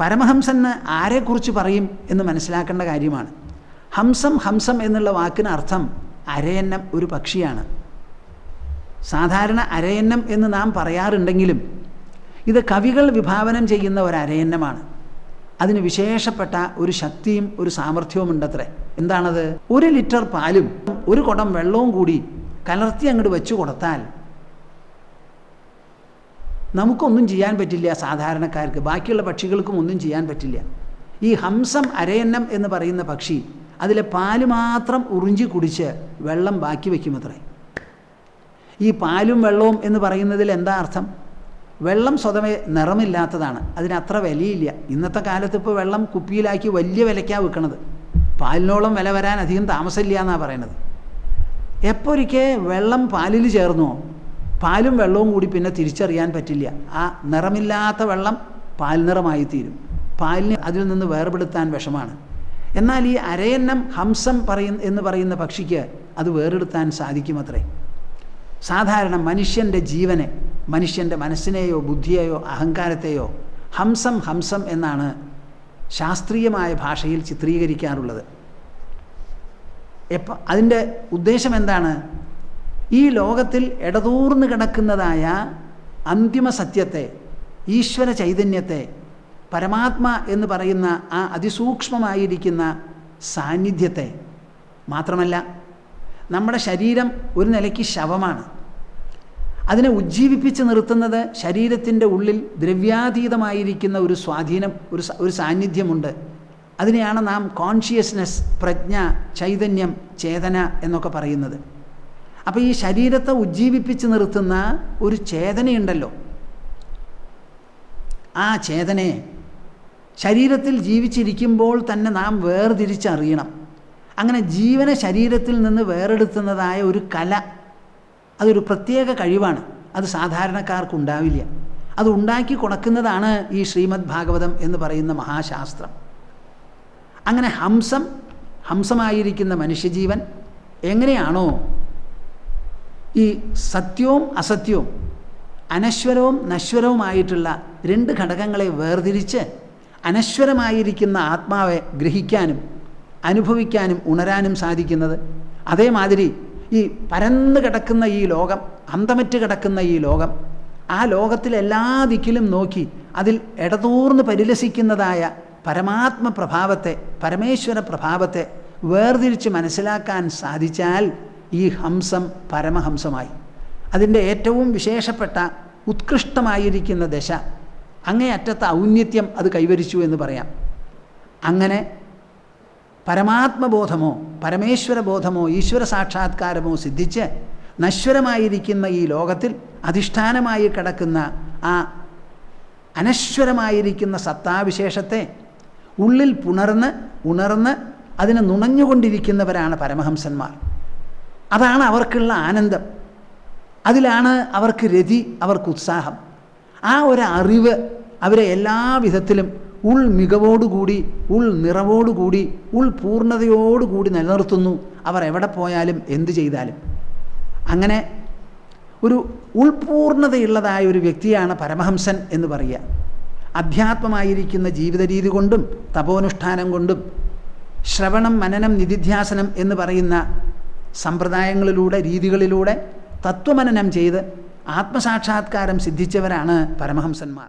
പരമഹംസൻ ആരെക്കുറിച്ച് പറയും എന്ന് മനസ്സിലാക്കേണ്ട കാര്യമാണ്. ഹംസം ഹംസം എന്നുള്ള വാക്കിന് അർത്ഥം അരയന്നം, ഒരു പക്ഷിയാണ്. സാധാരണ അരയന്നം എന്ന് നാം പറയാറുണ്ടെങ്കിലും ഇത് കവികൾ വിഭാവനം ചെയ്യുന്ന ഒരു അരയന്നമാണ്. അതിന് വിശേഷപ്പെട്ട ഒരു ശക്തിയും ഒരു സാമർഥ്യവും ഉണ്ടത്രേ. എന്താണത്? 1 ലിറ്റർ പാലും 1 കുടം വെള്ളവും കൂടി കലർത്തി അങ്ങോട്ട് വെച്ചു കൊടുത്താൽ നമുക്കൊന്നും ചെയ്യാൻ പറ്റില്ല. സാധാരണക്കാർക്ക്, ബാക്കിയുള്ള പക്ഷികൾക്കും ഒന്നും ചെയ്യാൻ പറ്റില്ല. ഈ ഹംസം, അരയന്നം എന്ന് പറയുന്ന പക്ഷി അതിലെ പാല് മാത്രം ഉറിഞ്ചി കുടിച്ച് വെള്ളം ബാക്കി വയ്ക്കുമത്രേ. ഈ പാലും വെള്ളവും എന്ന് പറയുന്നതിൽ എന്താ അർത്ഥം? വെള്ളം സ്വതവേ നിറമില്ലാത്തതാണ്, അതിനത്ര വിലയില്ല. ഇന്നത്തെ കാലത്ത് ഇപ്പോൾ വെള്ളം കുപ്പിയിലാക്കി വലിയ വിലയ്ക്കാണ് വിൽക്കണത്. പാലിനോളം വില വരാൻ അധികം താമസമില്ല എന്നാണ് പറയണത്. എപ്പോഴൊക്കെ വെള്ളം പാലിൽ ചേർന്നോ പാലും വെള്ളവും കൂടി പിന്നെ തിരിച്ചറിയാൻ പറ്റില്ല. ആ നിറമില്ലാത്ത വെള്ളം പാൽ നിറമായി തീരും. പാലിന് അതിൽ നിന്ന് വേർപെടുത്താൻ വിഷമാണ്. എന്നാൽ ഈ അരയന്നം, ഹംസം എന്ന് പറയുന്ന പക്ഷിക്ക് അത് വേറെടുത്താൻ സാധിക്കുമത്രേ. സാധാരണ മനുഷ്യൻ്റെ ജീവനെ, മനുഷ്യൻ്റെ മനസ്സിനെയോ ബുദ്ധിയെയോ അഹങ്കാരത്തെയോ ഹംസം ഹംസം എന്നാണ് ശാസ്ത്രീയമായ ഭാഷയിൽ ചിത്രീകരിക്കാറുള്ളത്. അതിൻ്റെ ഉദ്ദേശം എന്താണ്? ഈ ലോകത്തിൽ ഇടതൂർന്ന് കിടക്കുന്നതായ അന്തിമ സത്യത്തെ, ഈശ്വര ചൈതന്യത്തെ, പരമാത്മ എന്ന് പറയുന്ന ആ അതിസൂക്ഷ്മമായിരിക്കുന്ന സാന്നിധ്യത്തെ, മാത്രമല്ല നമ്മുടെ ശരീരം ഒരു നിലയ്ക്ക് ശവമാണ്. അതിനെ ഉജ്ജീവിപ്പിച്ച് നിർത്തുന്നത് ശരീരത്തിൻ്റെ ഉള്ളിൽ ദ്രവ്യാതീതമായിരിക്കുന്ന ഒരു സ്വാധീനം, ഒരു സാന്നിധ്യമുണ്ട്. അതിനെയാണ് നാം കോൺഷ്യസ്നെസ്, പ്രജ്ഞ, ചൈതന്യം, ചേതന എന്നൊക്കെ പറയുന്നത്. അപ്പോൾ ഈ ശരീരത്തെ ഉജ്ജീവിപ്പിച്ച് നിർത്തുന്ന ഒരു ചേതനയുണ്ടല്ലോ, ആ ചേതനയെ ശരീരത്തിൽ ജീവിച്ചിരിക്കുമ്പോൾ തന്നെ നാം വേർതിരിച്ചറിയണം. അങ്ങനെ ജീവനെ ശരീരത്തിൽ നിന്ന് വേറെടുത്തുന്നതായ ഒരു കല, അതൊരു പ്രത്യേക കഴിവാണ്. അത് സാധാരണക്കാർക്കുണ്ടാവില്ല. അത് ഉണ്ടാക്കി കൊടുക്കുന്നതാണ് ഈ ശ്രീമദ് ഭാഗവതം എന്ന് പറയുന്ന മഹാശാസ്ത്രം. അങ്ങനെ ഹംസമായിരിക്കുന്ന മനുഷ്യജീവൻ എങ്ങനെയാണോ ഈ സത്യവും അസത്യവും, അനശ്വരവും നശ്വരവുമായിട്ടുള്ള 2 ഘടകങ്ങളെ വേർതിരിച്ച് അനശ്വരമായിരിക്കുന്ന ആത്മാവെ ഗ്രഹിക്കാനും അനുഭവിക്കാനും ഉണരാനും സാധിക്കുന്നത്, അതേമാതിരി ഈ പരന്നു കിടക്കുന്ന ഈ ലോകം, അന്തമറ്റ് കിടക്കുന്ന ഈ ലോകം, ആ ലോകത്തിലെല്ലാ ദിക്കിലും നോക്കി അതിൽ ഇടതൂർന്ന് പരിലസിക്കുന്നതായ പരമാത്മ പ്രഭാവത്തെ, പരമേശ്വര പ്രഭാവത്തെ വേർതിരിച്ച് മനസ്സിലാക്കാൻ സാധിച്ചാൽ ഈ ഹംസം പരമഹംസമായി. അതിൻ്റെ ഏറ്റവും വിശേഷപ്പെട്ട ഉത്കൃഷ്ടമായിരിക്കുന്ന ദശ, അങ്ങേയറ്റത്തെ ഔന്നത്യം അത് കൈവരിച്ചു എന്ന് പറയാം. അങ്ങനെ പരമാത്മബോധമോ പരമേശ്വരബോധമോ ഈശ്വര സാക്ഷാത്കാരമോ സിദ്ധിച്ച് നശ്വരമായിരിക്കുന്ന ഈ ലോകത്തിൽ അധിഷ്ഠാനമായി കിടക്കുന്ന ആ അനശ്വരമായിരിക്കുന്ന സത്താവിശേഷത്തെ ഉള്ളിൽ ഉണർന്ന് അതിനെ നുണഞ്ഞുകൊണ്ടിരിക്കുന്നവരാണ് പരമഹംസന്മാർ. അതാണ് അവർക്കുള്ള ആനന്ദം, അതിലാണ് അവർക്ക് രതി, അവർക്ക് ഉത്സാഹം. ആ ഒരു അറിവ് അവരെ എല്ലാ വിധത്തിലും മികവോടുകൂടി, നിറവോടുകൂടി, പൂർണ്ണതയോടുകൂടി നിലനിർത്തുന്നു. അവർ എവിടെ പോയാലും എന്തു ചെയ്താലും. അങ്ങനെ ഒരു ഉൾപൂർണ്ണതയുള്ളതായ ഒരു വ്യക്തിയാണ് പരമഹംസൻ എന്ന് പറയുക. അധ്യാത്മമായിരിക്കുന്ന ജീവിത രീതി കൊണ്ടും തപോനുഷ്ഠാനം കൊണ്ടും ശ്രവണം, മനനം, നിധിധ്യാസനം എന്ന് പറയുന്ന സമ്പ്രദായങ്ങളിലൂടെ, രീതികളിലൂടെ തത്വമനനം ചെയ്ത് ആത്മസാക്ഷാത്കാരം സിദ്ധിച്ചവരാണ് പരമഹംസന്മാർ.